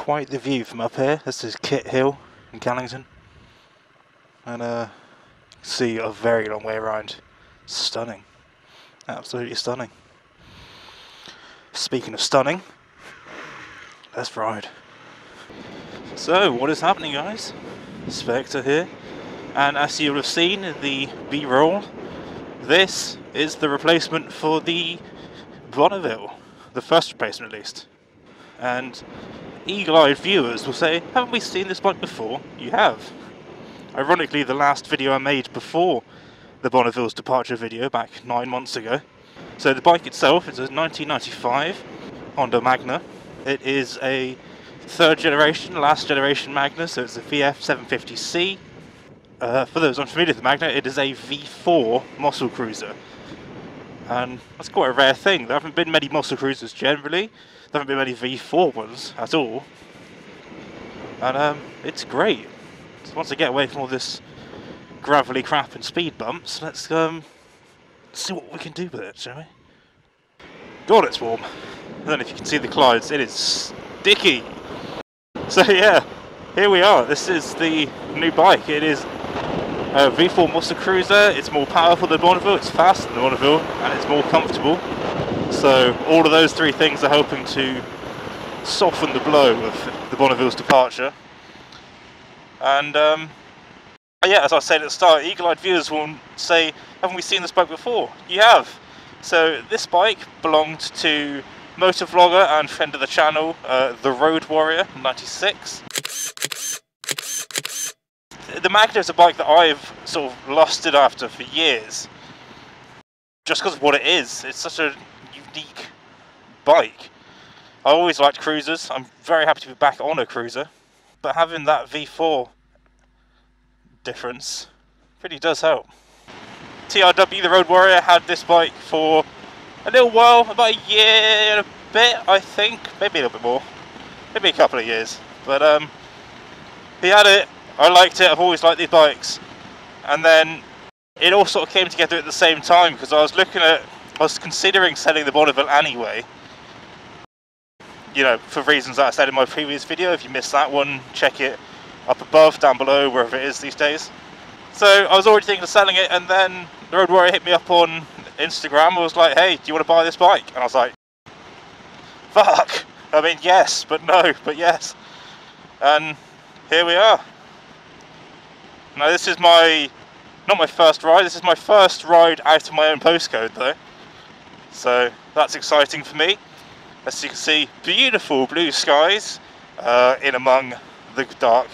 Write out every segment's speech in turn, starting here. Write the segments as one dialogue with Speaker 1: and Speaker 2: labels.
Speaker 1: quite the view from up here. This is Kit Hill in Callington, and you can see a very long way around. Stunning, absolutely stunning. Speaking of stunning, let's ride. So what is happening, guys? Spectre here, and as you'll have seen in the B-roll, this is the replacement for the Bonneville, the first replacement at least. And eagle-eyed viewers will say, haven't we seen this bike before? You have. Ironically, the last video I made before the Bonneville's departure video back 9 months ago. So the bike itself is a 1995 Honda Magna. It is a third generation, last generation Magna, so it's a VF 750C. For those unfamiliar with the Magna, it is a V4 muscle cruiser. And that's quite a rare thing. There haven't been many muscle cruisers generally. There haven't been many V4 ones at all. And it's great. So once I get away from all this gravelly crap and speed bumps, let's see what we can do with it, shall we? God, it's warm. And then if you can see the clouds, it is sticky. So yeah, here we are. This is the new bike. It is a V4 muscle cruiser. It's more powerful than Bonneville, it's faster than Bonneville, and it's more comfortable. So all of those three things are helping to soften the blow of the Bonneville's departure. And yeah, as I said at the start, eagle-eyed viewers will say, haven't we seen this bike before? You have. So this bike belonged to motovlogger and friend of the channel, the Road Warrior 96. The Magna is a bike that I've sort of lusted after for years, just because of what it is. It's such a unique bike. I always liked cruisers. I'm very happy to be back on a cruiser, but having that V4 difference really does help. TRW, the Road Warrior, had this bike for a little while, about a year and a bit, I think, maybe a little bit more, maybe a couple of years, but he had it. I liked it. I've always liked these bikes, and then it all sort of came together at the same time, because I was considering selling the Bonneville anyway, you know, for reasons that I said in my previous video. If you missed that one, check it up above, down below, wherever it is these days. So I was already thinking of selling it, and then the Road Warrior hit me up on Instagram and was like, hey, do you want to buy this bike? And I was like, fuck, I mean, yes, but no, but yes. And here we are. Now this is not my first ride, this is my first ride out of my own postcode though. So that's exciting for me. As you can see, beautiful blue skies in among the dark,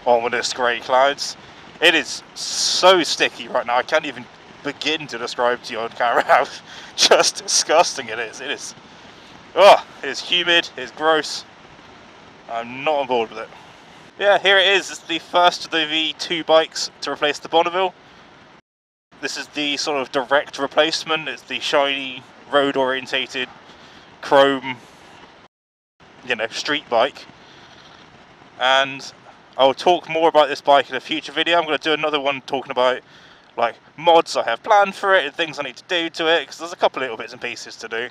Speaker 1: ominous grey clouds. It is so sticky right now, I can't even begin to describe to you on camera how just disgusting it is. It is humid, it is gross. I'm not on board with it. Yeah, here it is. It's the first of the V2 bikes to replace the Bonneville. This is the sort of direct replacement. It's the shiny, road-orientated, chrome, you know, street bike. And I'll talk more about this bike in a future video. I'm going to do another one talking about like mods I have planned for it and things I need to do to it, because there's a couple of little bits and pieces to do.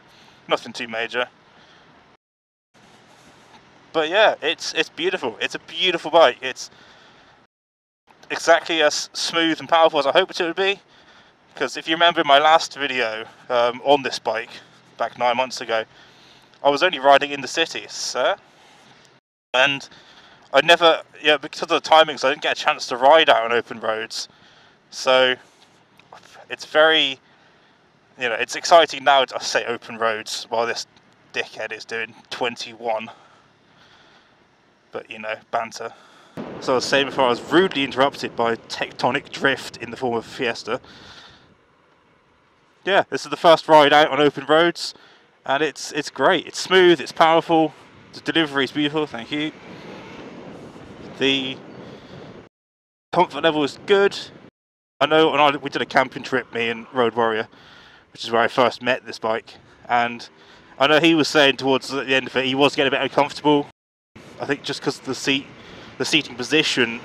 Speaker 1: Nothing too major. But yeah, it's beautiful. It's a beautiful bike. It's exactly as smooth and powerful as I hoped it would be. Because if you remember my last video on this bike, back 9 months ago, I was only riding in the cities, and I never, yeah, because of the timings, I didn't get a chance to ride out on open roads. So it's very, you know, it's exciting now to say open roads while this dickhead is doing 21. But, you know, banter. So I was saying before, I was rudely interrupted by tectonic drift in the form of Fiesta. Yeah, this is the first ride out on open roads, and it's great. It's smooth, it's powerful, the delivery is beautiful, thank you. The comfort level is good. I know we did a camping trip, me and Road Warrior, which is where I first met this bike, and I know he was saying towards the end of it he was getting a bit uncomfortable. I think just because the seating position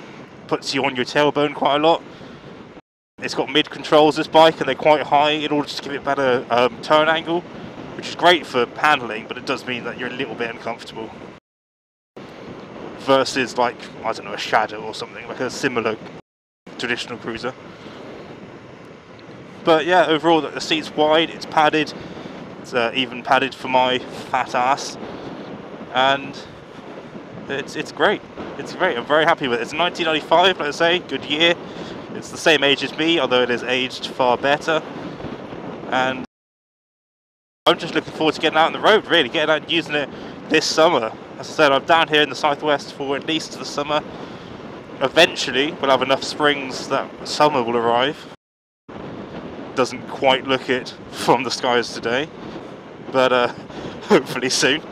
Speaker 1: puts you on your tailbone quite a lot. It's got mid controls, this bike, and they're quite high in order to give it better turn angle, which is great for handling, but it does mean that you're a little bit uncomfortable. versus like, I don't know, a Shadow or something, like a similar traditional cruiser. But yeah, overall the seat's wide, it's padded, it's even padded for my fat ass, and it's great. It's great. I'm very happy with it. It's 1995, like I say, good year. It's the same age as me, although it is aged far better. And I'm just looking forward to getting out on the road, really, getting out and using it this summer. As I said, I'm down here in the southwest for at least the summer. Eventually, we'll have enough springs that summer will arrive. Doesn't quite look it from the skies today, but hopefully soon.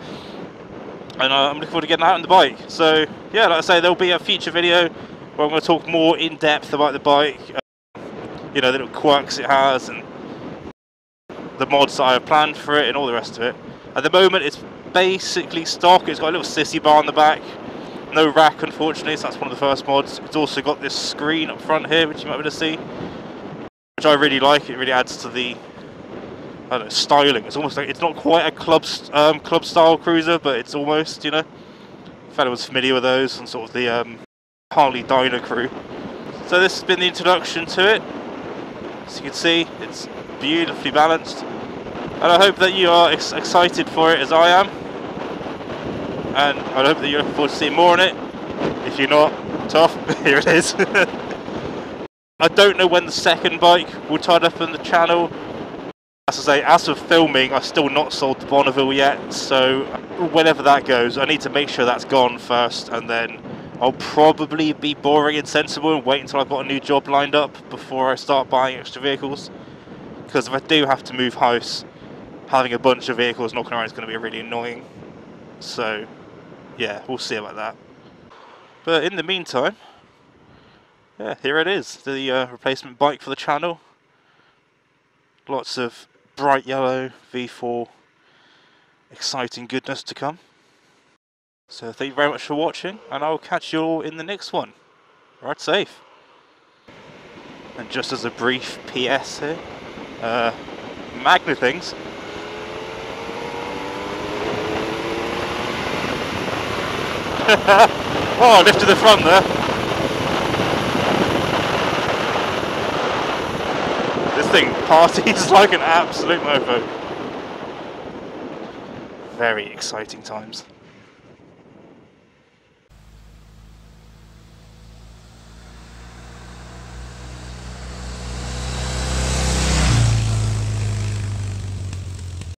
Speaker 1: And I'm looking forward to getting out on the bike. So yeah, like I say, there'll be a future video where I'm going to talk more in depth about the bike, you know, the little quirks it has and the mods that I have planned for it and all the rest of it. At the moment it's basically stock. It's got a little sissy bar on the back, no rack unfortunately, so that's one of the first mods. It's also got this screen up front here, which you might be able to see, which I really like. It really adds to the, I don't know, styling. It's almost like, it's not quite a club style cruiser, but it's almost, you know. If anyone was familiar with those and sort of the Harley Dyna crew. So this has been the introduction to it. As you can see, it's beautifully balanced, and I hope that you are excited for it as I am, and I hope that you're looking forward to seeing more on it. If you're not, tough, here it is. I don't know when the second bike will turn up on the channel. As I say, as of filming, I've still not sold the Bonneville yet, so whenever that goes, I need to make sure that's gone first, and then I'll probably be boring and sensible and wait until I've got a new job lined up before I start buying extra vehicles. Because if I do have to move house, having a bunch of vehicles knocking around is going to be really annoying. So yeah, we'll see about that. But in the meantime, yeah, here it is, the replacement bike for the channel. Lots of bright yellow V4 exciting goodness to come. So thank you very much for watching, and I'll catch you all in the next one. Ride safe. And just as a brief PS here, Magna things. Oh, lifted the front there. This thing parties like an absolute mofo. Very exciting times.